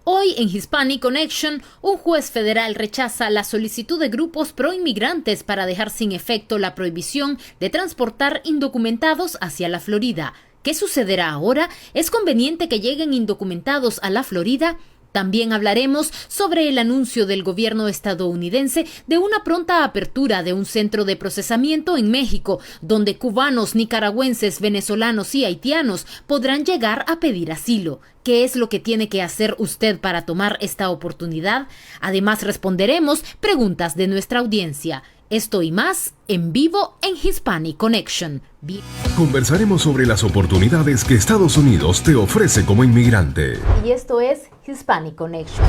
Hoy en Hispanic Connection, un juez federal rechaza la solicitud de grupos pro-inmigrantes para dejar sin efecto la prohibición de transportar indocumentados hacia la Florida. ¿Qué sucederá ahora? ¿Es conveniente que lleguen indocumentados a la Florida? También hablaremos sobre el anuncio del gobierno estadounidense de una pronta apertura de un centro de procesamiento en México, donde cubanos, nicaragüenses, venezolanos y haitianos podrán llegar a pedir asilo. ¿Qué es lo que tiene que hacer usted para tomar esta oportunidad? Además, responderemos preguntas de nuestra audiencia. Esto y más en vivo en Hispanic Connection. Conversaremos sobre las oportunidades que Estados Unidos te ofrece como inmigrante. Y esto es Hispanic Connection.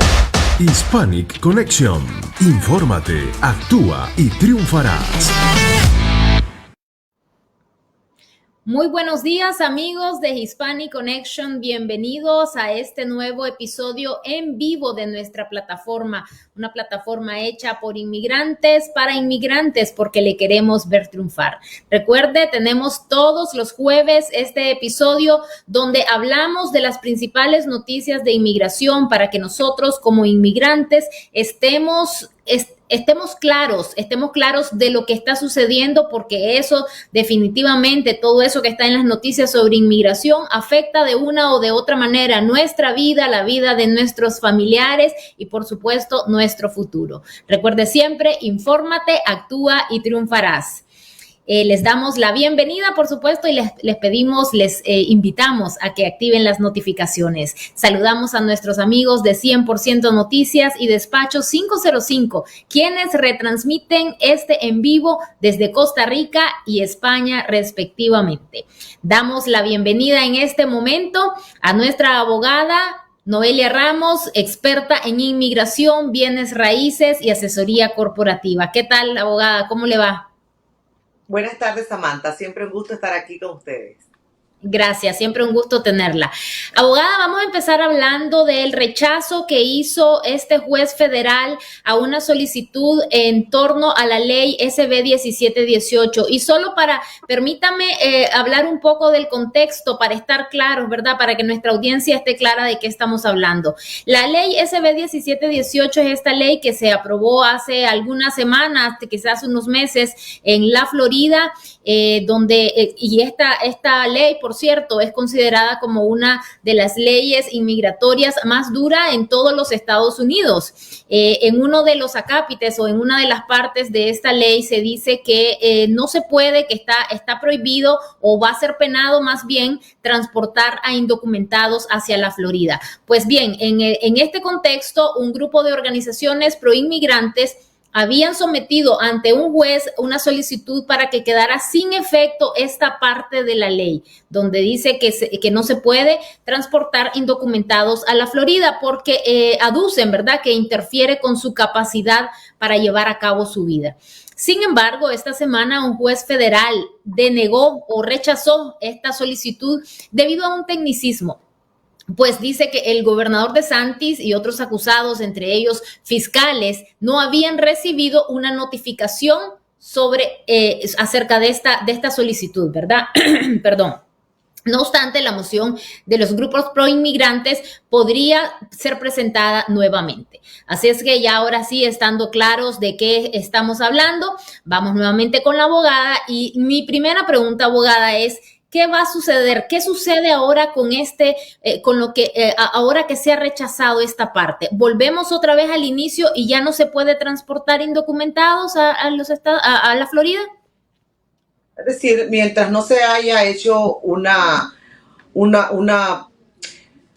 Hispanic Connection. Infórmate, actúa y triunfarás. Muy buenos días, amigos de Hispanic Connection. Bienvenidos a este nuevo episodio en vivo de nuestra plataforma. Una plataforma hecha por inmigrantes para inmigrantes porque le queremos ver triunfar. Recuerde, tenemos todos los jueves este episodio donde hablamos de las principales noticias de inmigración para que nosotros como inmigrantes estemos claros de lo que está sucediendo, porque eso definitivamente, todo eso que está en las noticias sobre inmigración afecta de una o de otra manera nuestra vida, la vida de nuestros familiares y por supuesto nuestro futuro. Recuerde siempre, infórmate, actúa y triunfarás. Les damos la bienvenida, por supuesto, y les invitamos a que activen las notificaciones. Saludamos a nuestros amigos de 100% Noticias y Despacho 505, quienes retransmiten este en vivo desde Costa Rica y España, respectivamente. Damos la bienvenida en este momento a nuestra abogada Noelia Ramos, experta en inmigración, bienes raíces y asesoría corporativa. ¿Qué tal, abogada? ¿Cómo le va? Buenas tardes, Samantha. Siempre un gusto estar aquí con ustedes. Gracias, siempre un gusto tenerla. Abogada, vamos a empezar hablando del rechazo que hizo este juez federal a una solicitud en torno a la ley SB 1718. Y solo permítame hablar un poco del contexto para estar claros, ¿verdad? Para que nuestra audiencia esté clara de qué estamos hablando. La ley SB 1718 es esta ley que se aprobó hace algunas semanas, quizás unos meses, en la Florida, y esta ley, por cierto, es considerada como una de las leyes inmigratorias más duras en todos los Estados Unidos. En uno de los acápites o en una de las partes de esta ley se dice que no se puede, que está prohibido o va a ser penado más bien transportar a indocumentados hacia la Florida. Pues bien, en este contexto, un grupo de organizaciones proinmigrantes habían sometido ante un juez una solicitud para que quedara sin efecto esta parte de la ley, donde dice que no se puede transportar indocumentados a la Florida porque aducen, ¿verdad?, que interfiere con su capacidad para llevar a cabo su vida. Sin embargo, esta semana un juez federal denegó o rechazó esta solicitud debido a un tecnicismo. Pues dice que el gobernador DeSantis y otros acusados, entre ellos fiscales, no habían recibido una notificación acerca de esta solicitud, ¿verdad? Perdón. No obstante, la moción de los grupos pro-inmigrantes podría ser presentada nuevamente. Así es que ya ahora sí, estando claros de qué estamos hablando, vamos nuevamente con la abogada. Y mi primera pregunta, abogada, es: ¿qué va a suceder? ¿Qué sucede ahora con ahora que se ha rechazado esta parte? ¿Volvemos otra vez al inicio y ya no se puede transportar indocumentados a la Florida? Es decir, mientras no se haya hecho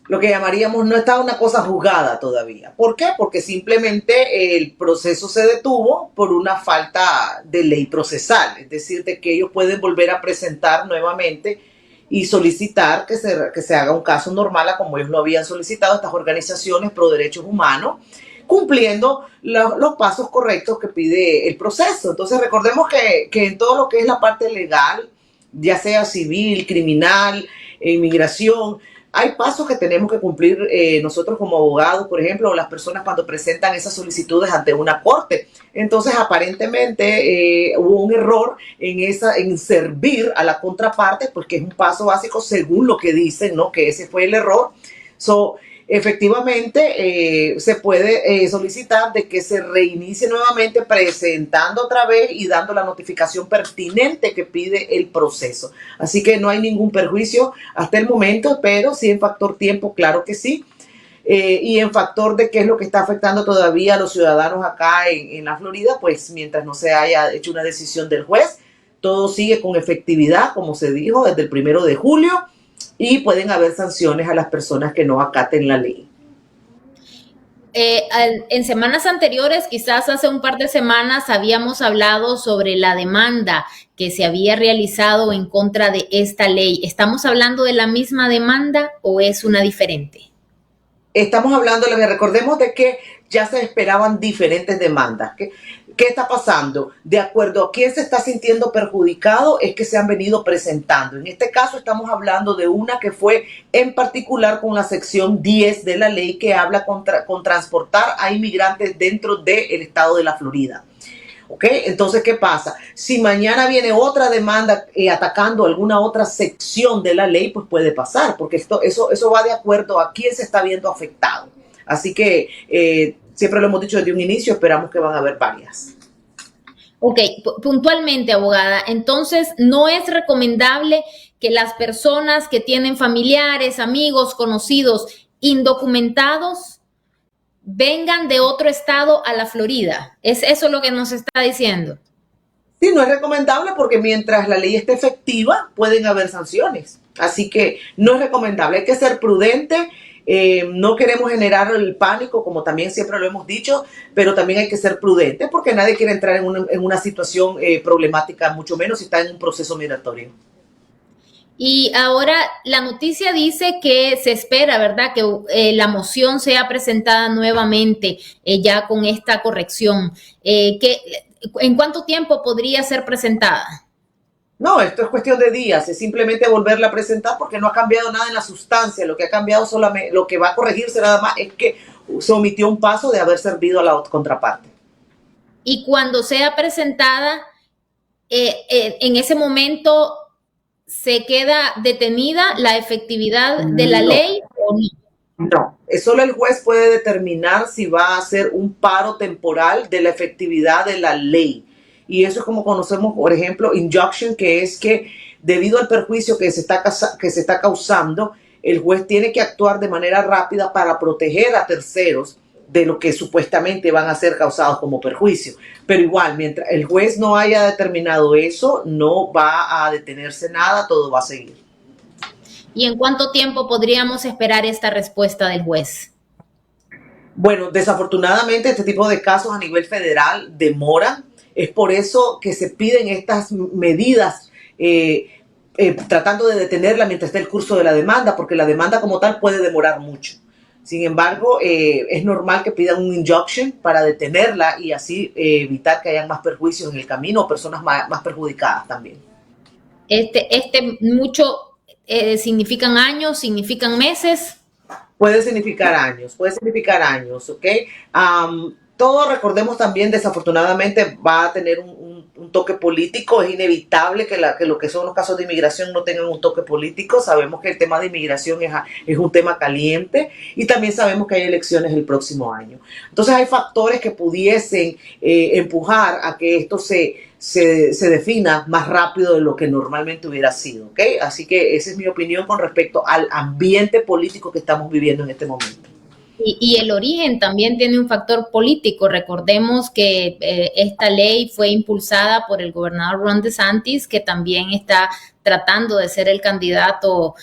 lo que llamaríamos, no está una cosa juzgada todavía. ¿Por qué? Porque simplemente el proceso se detuvo por una falta de ley procesal. Es decir, de que ellos pueden volver a presentar nuevamente y solicitar que se haga un caso normal a como ellos lo habían solicitado estas organizaciones pro derechos humanos, cumpliendo los pasos correctos que pide el proceso. Entonces recordemos que en todo lo que es la parte legal, ya sea civil, criminal, inmigración, hay pasos que tenemos que cumplir nosotros como abogados, por ejemplo, o las personas cuando presentan esas solicitudes ante una corte. Entonces, aparentemente hubo un error en servir a la contraparte, porque es un paso básico según lo que dicen, ¿no? Que ese fue el error. efectivamente se puede solicitar de que se reinicie nuevamente presentando otra vez y dando la notificación pertinente que pide el proceso. Así que no hay ningún perjuicio hasta el momento, pero sí en factor tiempo, claro que sí. Y en factor de qué es lo que está afectando todavía a los ciudadanos acá en la Florida, pues mientras no se haya hecho una decisión del juez, todo sigue con efectividad, como se dijo, desde el 1 de julio, y pueden haber sanciones a las personas que no acaten la ley. En semanas anteriores, quizás hace un par de semanas, habíamos hablado sobre la demanda que se había realizado en contra de esta ley. ¿Estamos hablando de la misma demanda o es una diferente? Estamos hablando, recordemos de que ya se esperaban diferentes demandas. ¿Qué está pasando? De acuerdo a quién se está sintiendo perjudicado es que se han venido presentando. En este caso estamos hablando de una que fue en particular con la sección 10 de la ley que habla con transportar a inmigrantes dentro del estado de la Florida. ¿Ok? Entonces, ¿qué pasa? Si mañana viene otra demanda atacando alguna otra sección de la ley, pues puede pasar, porque eso va de acuerdo a quién se está viendo afectado. Así que siempre lo hemos dicho desde un inicio, esperamos que van a haber varias. Ok, puntualmente, abogada, entonces no es recomendable que las personas que tienen familiares, amigos, conocidos, indocumentados, vengan de otro estado a la Florida. ¿Es eso lo que nos está diciendo? Sí, no es recomendable porque mientras la ley esté efectiva, pueden haber sanciones. Así que no es recomendable. Hay que ser prudente. No queremos generar el pánico, como también siempre lo hemos dicho, pero también hay que ser prudente porque nadie quiere entrar en una situación problemática, mucho menos si está en un proceso migratorio. Y ahora la noticia dice que se espera, ¿verdad?, que la moción sea presentada nuevamente ya con esta corrección. ¿En cuánto tiempo podría ser presentada? No, esto es cuestión de días, es simplemente volverla a presentar porque no ha cambiado nada en la sustancia. Lo que ha cambiado solamente, lo que va a corregirse nada más es que se omitió un paso de haber servido a la contraparte. Y cuando sea presentada, en ese momento, ¿se queda detenida la efectividad de la ley o no? No, solo el juez puede determinar si va a hacer un paro temporal de la efectividad de la ley. Y eso es como conocemos, por ejemplo, injunction, que es que debido al perjuicio que se está causando, el juez tiene que actuar de manera rápida para proteger a terceros de lo que supuestamente van a ser causados como perjuicio. Pero igual, mientras el juez no haya determinado eso, no va a detenerse nada, todo va a seguir. ¿Y en cuánto tiempo podríamos esperar esta respuesta del juez? Bueno, desafortunadamente este tipo de casos a nivel federal demoran. Es por eso que se piden estas medidas tratando de detenerla mientras esté el curso de la demanda, porque la demanda como tal puede demorar mucho. Sin embargo, es normal que pidan un injunction para detenerla y así evitar que hayan más perjuicios en el camino o personas más perjudicadas también. ¿Significan años, significan meses? Puede significar años, ¿ok? Todo, recordemos también, desafortunadamente va a tener un toque político. Es inevitable que lo que son los casos de inmigración no tengan un toque político. Sabemos que el tema de inmigración es un tema caliente y también sabemos que hay elecciones el próximo año. Entonces hay factores que pudiesen empujar a que esto se defina más rápido de lo que normalmente hubiera sido, ¿ok? Así que esa es mi opinión con respecto al ambiente político que estamos viviendo en este momento. Y el origen también tiene un factor político. Recordemos que esta ley fue impulsada por el gobernador Ron DeSantis, que también está tratando de ser el candidato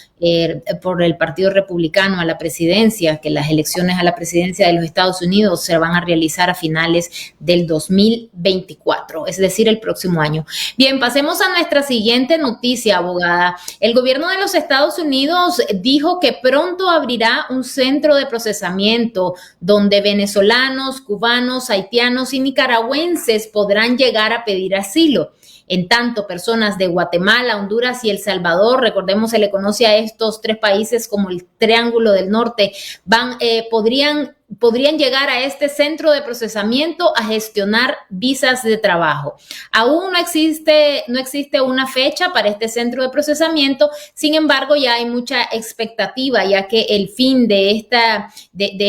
por el Partido Republicano a la presidencia, que las elecciones a la presidencia de los Estados Unidos se van a realizar a finales del 2024, es decir, el próximo año. Bien, pasemos a nuestra siguiente noticia, abogada. El gobierno de los Estados Unidos dijo que pronto abrirá un centro de procesamiento donde venezolanos, cubanos, haitianos y nicaragüenses podrán llegar a pedir asilo. En tanto, personas de Guatemala, Honduras y El Salvador, recordemos, se le conoce a estos tres países como el Triángulo del Norte, podrían podrían llegar a este centro de procesamiento a gestionar visas de trabajo. Aún no existe una fecha para este centro de procesamiento, sin embargo, ya hay mucha expectativa, ya que el fin de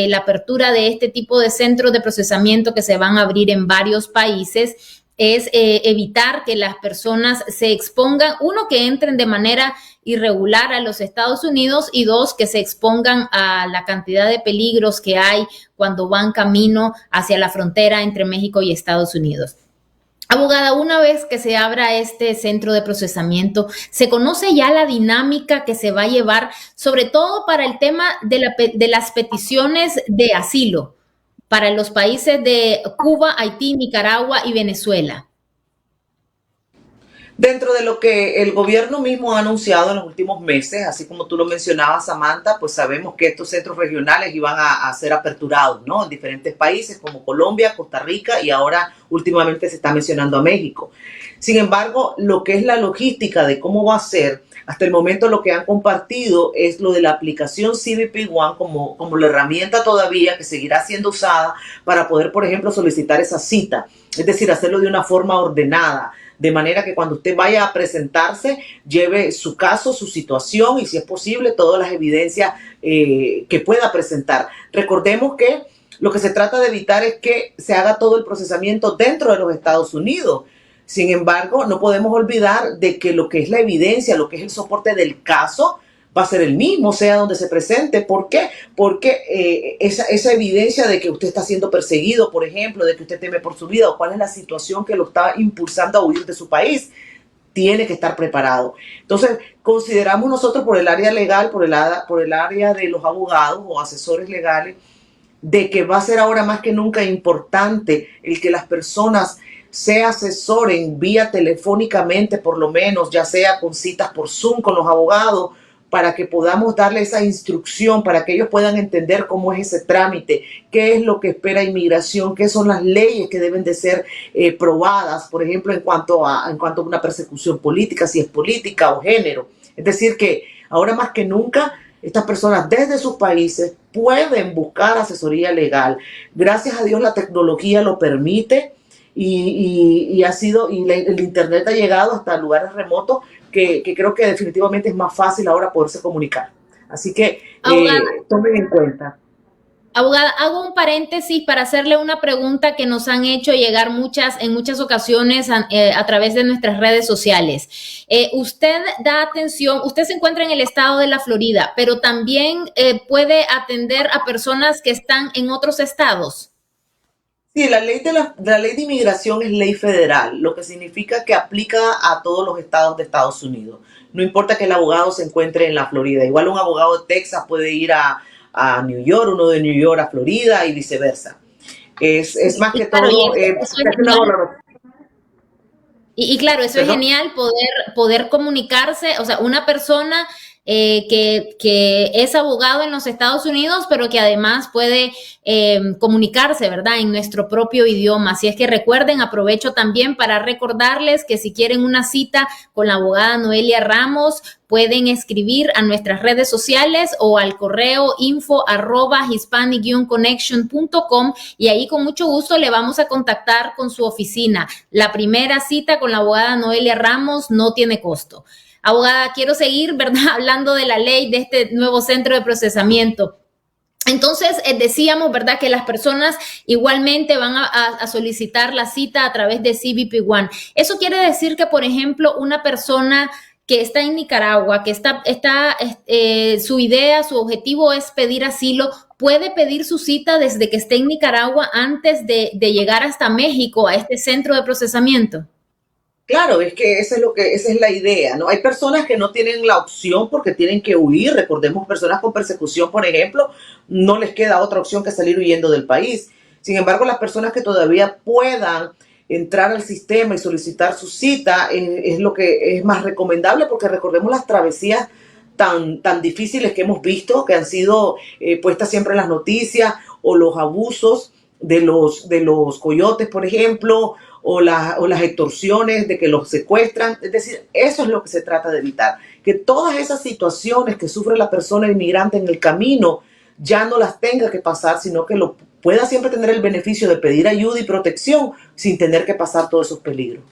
la apertura de este tipo de centros de procesamiento que se van a abrir en varios países es evitar que las personas se expongan, uno, que entren de manera irregular a los Estados Unidos, y dos, que se expongan a la cantidad de peligros que hay cuando van camino hacia la frontera entre México y Estados Unidos. Abogada, una vez que se abra este centro de procesamiento, ¿se conoce ya la dinámica que se va a llevar, sobre todo para el tema de las peticiones de asilo para los países de Cuba, Haití, Nicaragua y Venezuela? Dentro de lo que el gobierno mismo ha anunciado en los últimos meses, así como tú lo mencionabas, Samantha, pues sabemos que estos centros regionales iban a ser aperturados, ¿no? En diferentes países como Colombia, Costa Rica, y ahora últimamente se está mencionando a México. Sin embargo, lo que es la logística de cómo va a ser, hasta el momento lo que han compartido es lo de la aplicación CBP One como la herramienta todavía que seguirá siendo usada para poder, por ejemplo, solicitar esa cita. Es decir, hacerlo de una forma ordenada, de manera que cuando usted vaya a presentarse, lleve su caso, su situación y, si es posible, todas las evidencias que pueda presentar. Recordemos que lo que se trata de evitar es que se haga todo el procesamiento dentro de los Estados Unidos. Sin embargo, no podemos olvidar de que lo que es la evidencia, lo que es el soporte del caso, va a ser el mismo, sea donde se presente. ¿Por qué? Porque esa evidencia de que usted está siendo perseguido, por ejemplo, de que usted teme por su vida, o cuál es la situación que lo está impulsando a huir de su país, tiene que estar preparado. Entonces, consideramos nosotros, por el área legal, por el área de los abogados o asesores legales, de que va a ser ahora más que nunca importante el que las personas se asesoren vía telefónicamente, por lo menos, ya sea con citas por Zoom con los abogados, para que podamos darle esa instrucción, para que ellos puedan entender cómo es ese trámite, qué es lo que espera inmigración, qué son las leyes que deben de ser probadas, por ejemplo, en cuanto a una persecución política, si es política o género. Es decir, que ahora más que nunca estas personas desde sus países pueden buscar asesoría legal. Gracias a Dios la tecnología lo permite, y el internet ha llegado hasta lugares remotos que creo que definitivamente es más fácil ahora poderse comunicar. Así que tomen en cuenta. Abogada, hago un paréntesis para hacerle una pregunta que nos han hecho llegar en muchas ocasiones a través de nuestras redes sociales. Usted da atención, usted se encuentra en el estado de la Florida, pero también puede atender a personas que están en otros estados. Sí, la ley de inmigración es ley federal, lo que significa que aplica a todos los estados de Estados Unidos. No importa que el abogado se encuentre en la Florida. Igual un abogado de Texas puede ir a New York, uno de New York a Florida y viceversa. Es más que todo... Claro, eso es genial, poder comunicarse, o sea, una persona que es abogado en los Estados Unidos, pero que además puede comunicarse, ¿verdad?, en nuestro propio idioma. Así es que recuerden, aprovecho también para recordarles que si quieren una cita con la abogada Noelia Ramos, pueden escribir a nuestras redes sociales o al correo info@hispanic-connection.com, y ahí con mucho gusto le vamos a contactar con su oficina. La primera cita con la abogada Noelia Ramos no tiene costo. Abogada, quiero seguir, ¿verdad?, hablando de la ley de este nuevo centro de procesamiento. Entonces, decíamos, ¿verdad?, que las personas igualmente van a solicitar la cita a través de CBP One. Eso quiere decir que, por ejemplo, una persona que está en Nicaragua, que su idea, su objetivo es pedir asilo, puede pedir su cita desde que esté en Nicaragua antes de llegar hasta México, a este centro de procesamiento. Claro, es que esa es la idea, ¿no? Hay personas que no tienen la opción porque tienen que huir. Recordemos, personas con persecución, por ejemplo, no les queda otra opción que salir huyendo del país. Sin embargo, las personas que todavía puedan entrar al sistema y solicitar su cita es lo que es más recomendable, porque recordemos las travesías tan difíciles que hemos visto, que han sido puestas siempre en las noticias, o los abusos de los coyotes, por ejemplo, o las extorsiones de que los secuestran. Es decir, eso es lo que se trata de evitar, que todas esas situaciones que sufre la persona inmigrante en el camino ya no las tenga que pasar, sino que lo pueda siempre tener el beneficio de pedir ayuda y protección sin tener que pasar todos esos peligros.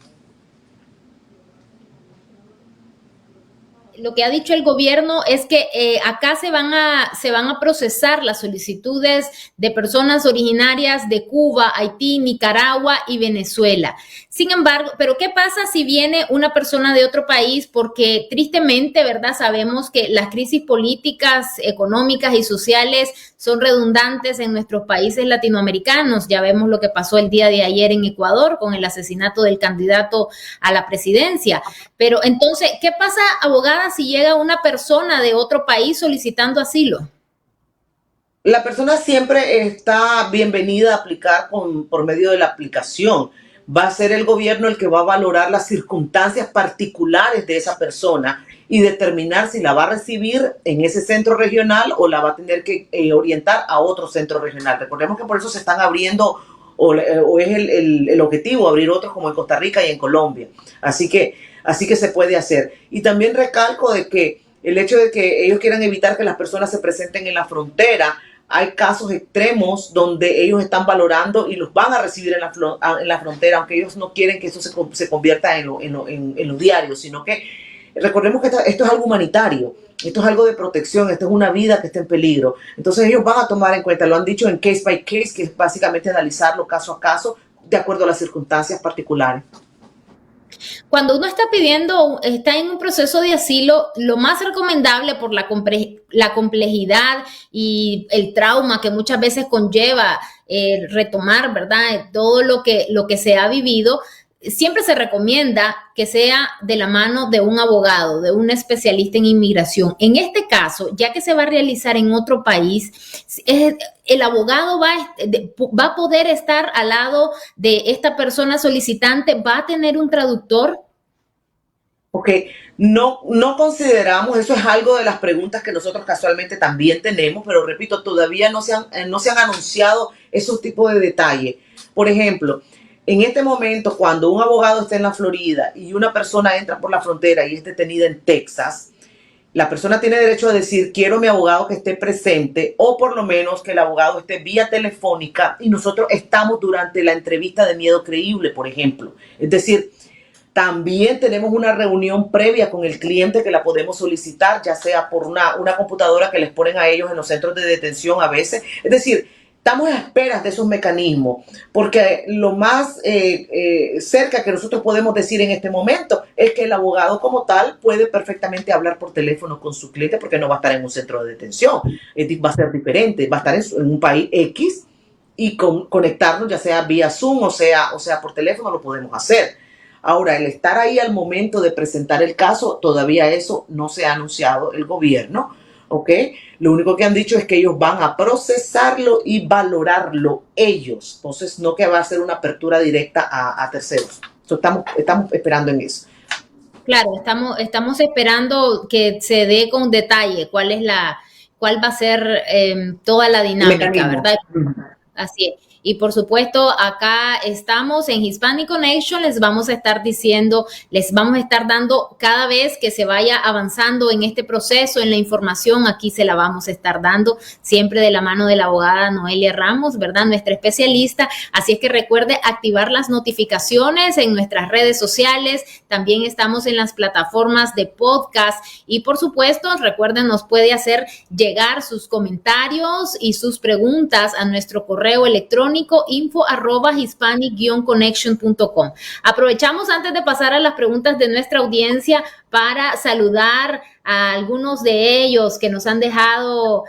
Lo que ha dicho el gobierno es que acá se van a procesar las solicitudes de personas originarias de Cuba, Haití, Nicaragua y Venezuela. Sin embargo, pero ¿qué pasa si viene una persona de otro país? Porque tristemente, ¿verdad? Sabemos que las crisis políticas, económicas y sociales son redundantes en nuestros países latinoamericanos. Ya vemos lo que pasó el día de ayer en Ecuador con el asesinato del candidato a la presidencia. Pero entonces, ¿qué pasa, abogada, si llega una persona de otro país solicitando asilo? La persona siempre está bienvenida a aplicar por medio de la aplicación. Va a ser el gobierno el que va a valorar las circunstancias particulares de esa persona y determinar si la va a recibir en ese centro regional o la va a tener que orientar a otro centro regional. Recordemos que por eso se están abriendo, o es el objetivo, abrir otros como en Costa Rica y en Colombia. Así que se puede hacer. Y también recalco de que el hecho de que ellos quieran evitar que las personas se presenten en la frontera, hay casos extremos donde ellos están valorando y los van a recibir en la frontera, aunque ellos no quieren que eso se convierta en lo diario, sino que recordemos que esto es algo humanitario, esto es algo de protección, esto es una vida que está en peligro. Entonces ellos van a tomar en cuenta, lo han dicho en case by case, que es básicamente analizarlo caso a caso de acuerdo a las circunstancias particulares. Cuando uno está en un proceso de asilo, lo más recomendable por la complejidad y el trauma que muchas veces conlleva retomar, ¿verdad? Todo lo que se ha vivido, siempre se recomienda que sea de la mano de un abogado, de un especialista en inmigración. En este caso, ya que se va a realizar en otro país, el abogado va a poder estar al lado de esta persona solicitante, va a tener un traductor. Ok, no consideramos, eso es algo de las preguntas que nosotros casualmente también tenemos, pero repito, todavía no se han anunciado esos tipos de detalles. Por ejemplo, en este momento, cuando un abogado está en la Florida y una persona entra por la frontera y es detenida en Texas, la persona tiene derecho a decir, quiero mi abogado que esté presente, o por lo menos que el abogado esté vía telefónica y nosotros estamos durante la entrevista de miedo creíble, por ejemplo. Es decir, también tenemos una reunión previa con el cliente que la podemos solicitar, ya sea por una computadora que les ponen a ellos en los centros de detención a veces. Es decir, estamos a esperas de esos mecanismos, porque lo más cerca que nosotros podemos decir en este momento es que el abogado como tal puede perfectamente hablar por teléfono con su cliente porque no va a estar en un centro de detención. Va a ser diferente, va a estar en un país X y conectarnos ya sea vía Zoom o sea por teléfono, lo podemos hacer. Ahora, el estar ahí al momento de presentar el caso, todavía eso no se ha anunciado el gobierno, ¿ok? Lo único que han dicho es que ellos van a procesarlo y valorarlo ellos. Entonces, no que va a ser una apertura directa a terceros. Entonces, estamos esperando en eso. Claro, estamos esperando que se dé con detalle cuál va a ser toda la dinámica, ¿verdad? Así es. Y por supuesto, acá estamos en Hispanic Connection, les vamos a estar dando cada vez que se vaya avanzando en este proceso, en la información, aquí se la vamos a estar dando, siempre de la mano de la abogada Noelia Ramos, ¿verdad? Nuestra especialista. Así es que recuerde activar las notificaciones en nuestras redes sociales, también estamos en las plataformas de podcast y por supuesto, recuerden, nos puede hacer llegar sus comentarios y sus preguntas a nuestro correo electrónico info@hispanic-connection.com. Aprovechamos antes de pasar a las preguntas de nuestra audiencia para saludar a algunos de ellos que nos han dejado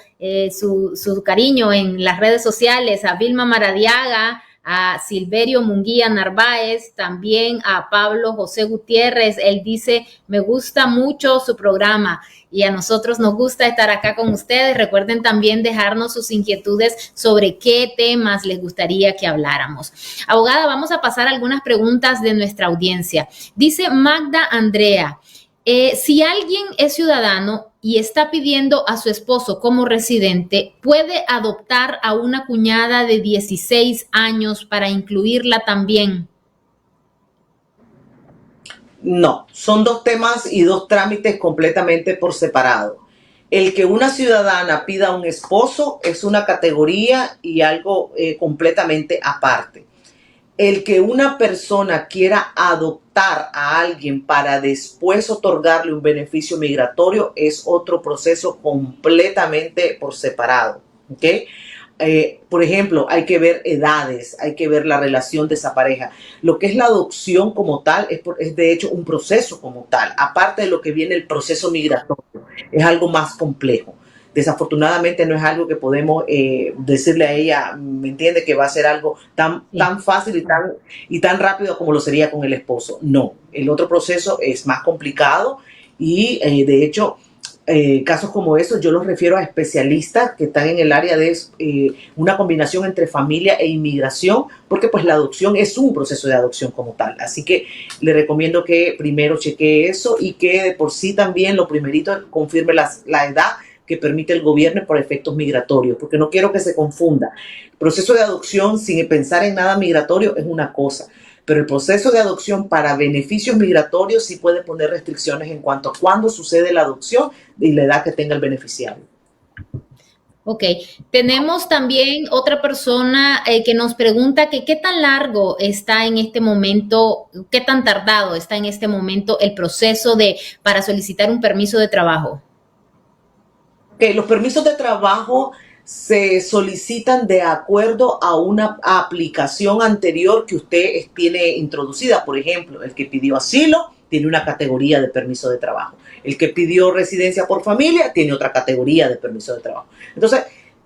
su cariño en las redes sociales, a Vilma Maradiaga, a Silverio Munguía Narváez, también a Pablo José Gutiérrez. Él dice, me gusta mucho su programa y a nosotros nos gusta estar acá con ustedes. Recuerden también dejarnos sus inquietudes sobre qué temas les gustaría que habláramos. Abogada, vamos a pasar a algunas preguntas de nuestra audiencia. Dice Magda Andrea, si alguien es ciudadano y está pidiendo a su esposo como residente, ¿puede adoptar a una cuñada de 16 años para incluirla también? No, son dos temas y dos trámites completamente por separado. El que una ciudadana pida un esposo es una categoría y algo completamente aparte. El que una persona quiera adoptar a alguien para después otorgarle un beneficio migratorio es otro proceso completamente por separado. ¿Ok? Por ejemplo, hay que ver edades, hay que ver la relación de esa pareja. Lo que es la adopción como tal es de hecho un proceso como tal, aparte de lo que viene el proceso migratorio, es algo más complejo. Desafortunadamente no es algo que podemos decirle a ella, ¿me entiende? Que va a ser algo tan fácil y tan rápido como lo sería con el esposo. No, el otro proceso es más complicado y de hecho casos como esos yo los refiero a especialistas que están en el área de una combinación entre familia e inmigración, porque pues la adopción es un proceso de adopción como tal. Así que le recomiendo que primero chequee eso y que de por sí también lo primerito confirme la edad que permite el gobierno por efectos migratorios, porque no quiero que se confunda. El proceso de adopción sin pensar en nada migratorio es una cosa, pero el proceso de adopción para beneficios migratorios sí puede poner restricciones en cuanto a cuándo sucede la adopción y la edad que tenga el beneficiario. Ok, tenemos también otra persona que nos pregunta que qué tan largo está en este momento, qué tan tardado está en este momento el proceso para solicitar un permiso de trabajo. Okay, los permisos de trabajo se solicitan de acuerdo a una aplicación anterior que usted tiene introducida. Por ejemplo, el que pidió asilo tiene una categoría de permiso de trabajo. El que pidió residencia por familia tiene otra categoría de permiso de trabajo. Entonces,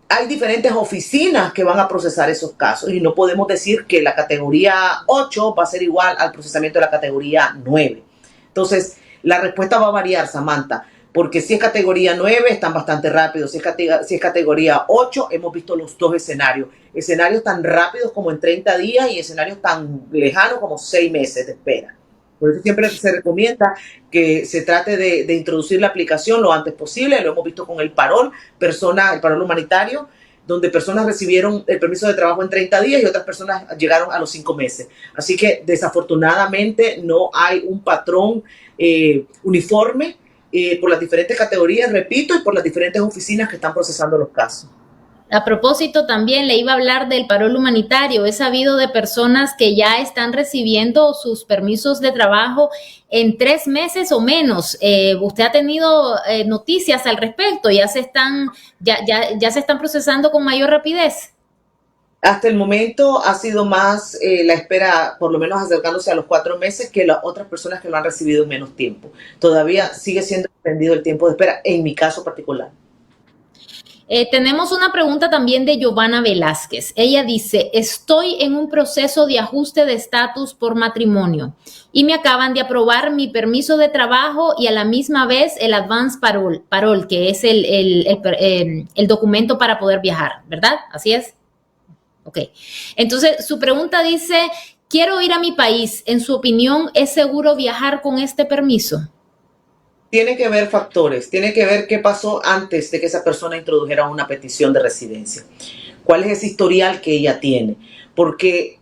hay diferentes oficinas que van a procesar esos casos y no podemos decir que la categoría 8 va a ser igual al procesamiento de la categoría 9. Entonces, la respuesta va a variar, Samantha. Porque si es categoría 9, están bastante rápidos. Si es categoría 8, hemos visto los dos escenarios. Escenarios tan rápidos como en 30 días y escenarios tan lejanos como 6 meses de espera. Por eso siempre se recomienda que se trate de introducir la aplicación lo antes posible. Lo hemos visto con el parol humanitario, donde personas recibieron el permiso de trabajo en 30 días y otras personas llegaron a los 5 meses. Así que desafortunadamente no hay un patrón uniforme por las diferentes categorías, repito, y por las diferentes oficinas que están procesando los casos. A propósito, también le iba a hablar del parol humanitario. He sabido de personas que ya están recibiendo sus permisos de trabajo en 3 meses o menos. ¿Usted ha tenido noticias al respecto? ¿Ya se están procesando con mayor rapidez? Hasta el momento ha sido más la espera, por lo menos acercándose a los 4 meses, que las otras personas que lo han recibido en menos tiempo. Todavía sigue siendo extendido el tiempo de espera, en mi caso particular. Tenemos una pregunta también de Giovanna Velázquez. Ella dice, estoy en un proceso de ajuste de estatus por matrimonio y me acaban de aprobar mi permiso de trabajo y a la misma vez el advance parol, que es el documento para poder viajar, ¿verdad? ¿Así es? Ok. Entonces, su pregunta dice, quiero ir a mi país. En su opinión, ¿es seguro viajar con este permiso? Tiene que ver factores, tiene que ver qué pasó antes de que esa persona introdujera una petición de residencia. ¿Cuál es ese historial que ella tiene? Porque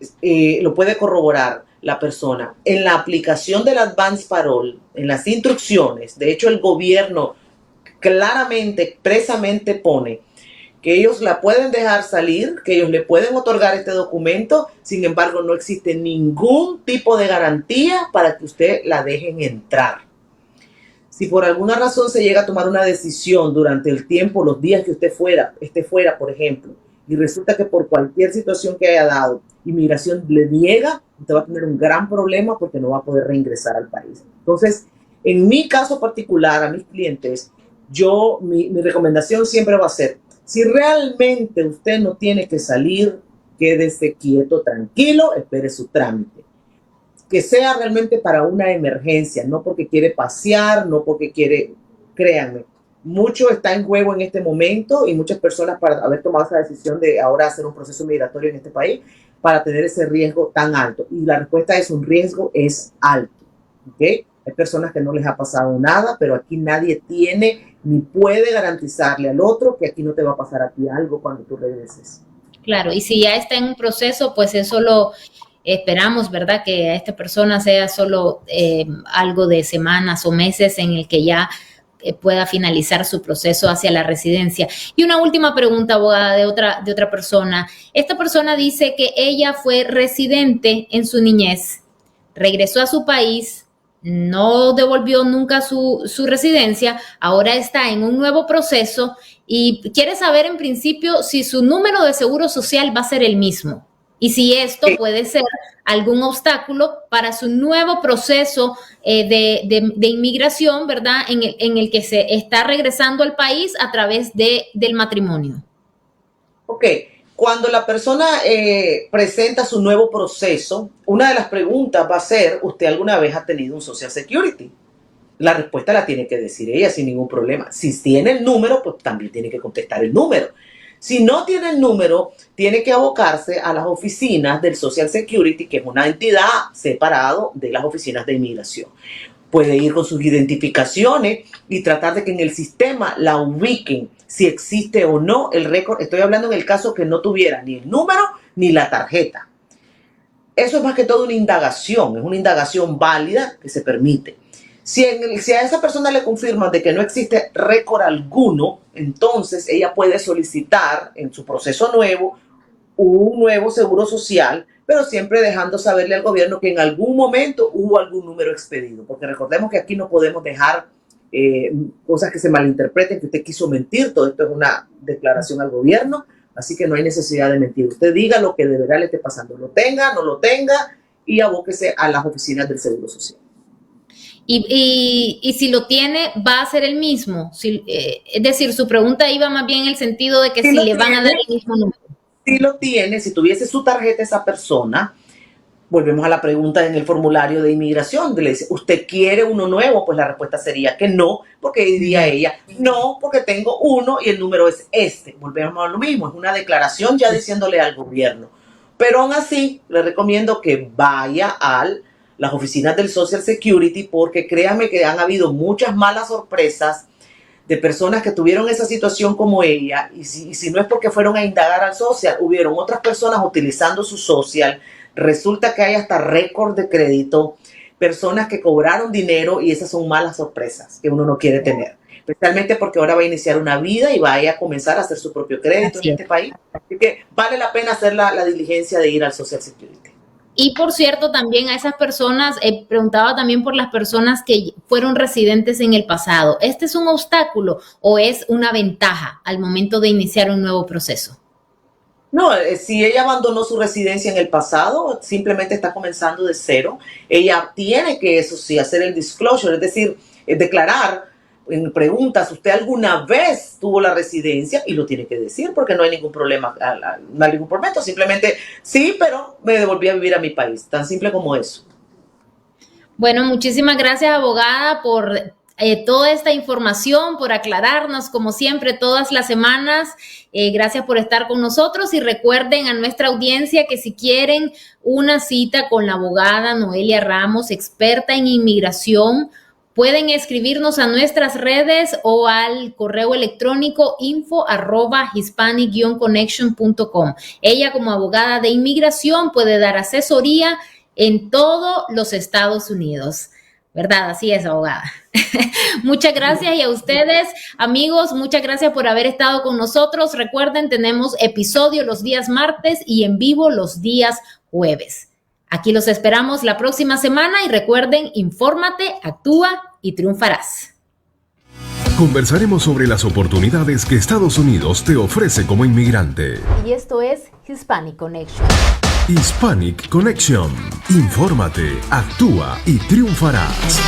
lo puede corroborar la persona. En la aplicación del Advance Parole, en las instrucciones, de hecho el gobierno claramente, expresamente pone que ellos la pueden dejar salir, que ellos le pueden otorgar este documento, sin embargo no existe ningún tipo de garantía para que usted la dejen entrar. Si por alguna razón se llega a tomar una decisión durante el tiempo, los días que usted esté fuera, por ejemplo, y resulta que por cualquier situación que haya dado, inmigración le niega, usted va a tener un gran problema porque no va a poder reingresar al país. Entonces, en mi caso particular, a mis clientes, mi recomendación siempre va a ser, si realmente usted no tiene que salir, quédese quieto, tranquilo, espere su trámite. Que sea realmente para una emergencia, no porque quiere pasear, no porque quiere, créanme, mucho está en juego en este momento y muchas personas para haber tomado esa decisión de ahora hacer un proceso migratorio en este país para tener ese riesgo tan alto. Y la respuesta es un riesgo es alto. ¿Okay? Hay personas que no les ha pasado nada, pero aquí nadie tiene ni puede garantizarle al otro que aquí no te va a pasar a ti algo cuando tú regreses. Claro, y si ya está en un proceso, pues eso lo esperamos, ¿verdad? Que a esta persona sea solo algo de semanas o meses en el que ya pueda finalizar su proceso hacia la residencia. Y una última pregunta, abogada, de otra persona. Esta persona dice que ella fue residente en su niñez, regresó a su país, no devolvió nunca su residencia, ahora está en un nuevo proceso y quiere saber en principio si su número de seguro social va a ser el mismo y si esto puede ser algún obstáculo para su nuevo proceso de inmigración, ¿verdad? En el que se está regresando al país a través del matrimonio. Ok. Cuando la persona presenta su nuevo proceso, una de las preguntas va a ser, ¿usted alguna vez ha tenido un Social Security? La respuesta la tiene que decir ella sin ningún problema. Si tiene el número, pues también tiene que contestar el número. Si no tiene el número, tiene que abocarse a las oficinas del Social Security, que es una entidad separada de las oficinas de inmigración. Puede ir con sus identificaciones y tratar de que en el sistema la ubiquen si existe o no el récord. Estoy hablando en el caso que no tuviera ni el número ni la tarjeta. Eso es más que todo una indagación, es una indagación válida que se permite. Si a esa persona le confirman de que no existe récord alguno, entonces ella puede solicitar en su proceso nuevo un nuevo seguro social, pero siempre dejando saberle al gobierno que en algún momento hubo algún número expedido, porque recordemos que aquí no podemos dejar cosas que se malinterpreten, que usted quiso mentir. Todo esto es una declaración al gobierno, así que no hay necesidad de mentir. Usted diga lo que de verdad le esté pasando, lo tenga, no lo tenga, y abóquese a las oficinas del Seguro Social. Y si lo tiene, va a ser el mismo. Es decir, su pregunta iba más bien en el sentido de que si le van a dar el mismo número. Si lo tiene, si tuviese su tarjeta esa persona, volvemos a la pregunta en el formulario de inmigración, le dice, ¿usted quiere uno nuevo? Pues la respuesta sería que no, porque diría ella, no, porque tengo uno y el número es este. Volvemos a lo mismo, es una declaración ya diciéndole al gobierno. Pero aún así, le recomiendo que vaya a las oficinas del Social Security, porque créanme que han habido muchas malas sorpresas de personas que tuvieron esa situación como ella, y si no es porque fueron a indagar al social, hubieron otras personas utilizando su social. Resulta que hay hasta récord de crédito, personas que cobraron dinero, y esas son malas sorpresas que uno no quiere tener, especialmente porque ahora va a iniciar una vida y vaya a comenzar a hacer su propio crédito en este país. Así que vale la pena hacer la diligencia de ir al Social Security. Y por cierto, también a esas personas, preguntaba también por las personas que fueron residentes en el pasado. ¿Este es un obstáculo o es una ventaja al momento de iniciar un nuevo proceso? No, si ella abandonó su residencia en el pasado, simplemente está comenzando de cero. Ella tiene que, eso sí, hacer el disclosure, es decir, declarar en preguntas, ¿usted alguna vez tuvo la residencia? Y lo tiene que decir, porque no hay ningún problema, no hay ningún problema. Simplemente, sí, pero me devolví a vivir a mi país. Tan simple como eso. Bueno, muchísimas gracias, abogada, por toda esta información, por aclararnos, como siempre, todas las semanas. Gracias por estar con nosotros, y recuerden a nuestra audiencia que si quieren una cita con la abogada Noelia Ramos, experta en inmigración, pueden escribirnos a nuestras redes o al correo electrónico info@hispanic-connection.com. Ella, como abogada de inmigración, puede dar asesoría en todos los Estados Unidos. ¿Verdad? Así es, abogada. Muchas gracias, y a ustedes, amigos, muchas gracias por haber estado con nosotros. Recuerden, tenemos episodio los días martes y en vivo los días jueves. Aquí los esperamos la próxima semana, y recuerden, infórmate, actúa y triunfarás. Conversaremos sobre las oportunidades que Estados Unidos te ofrece como inmigrante. Y esto es Hispanic Connection. Hispanic Connection. Infórmate, actúa y triunfarás.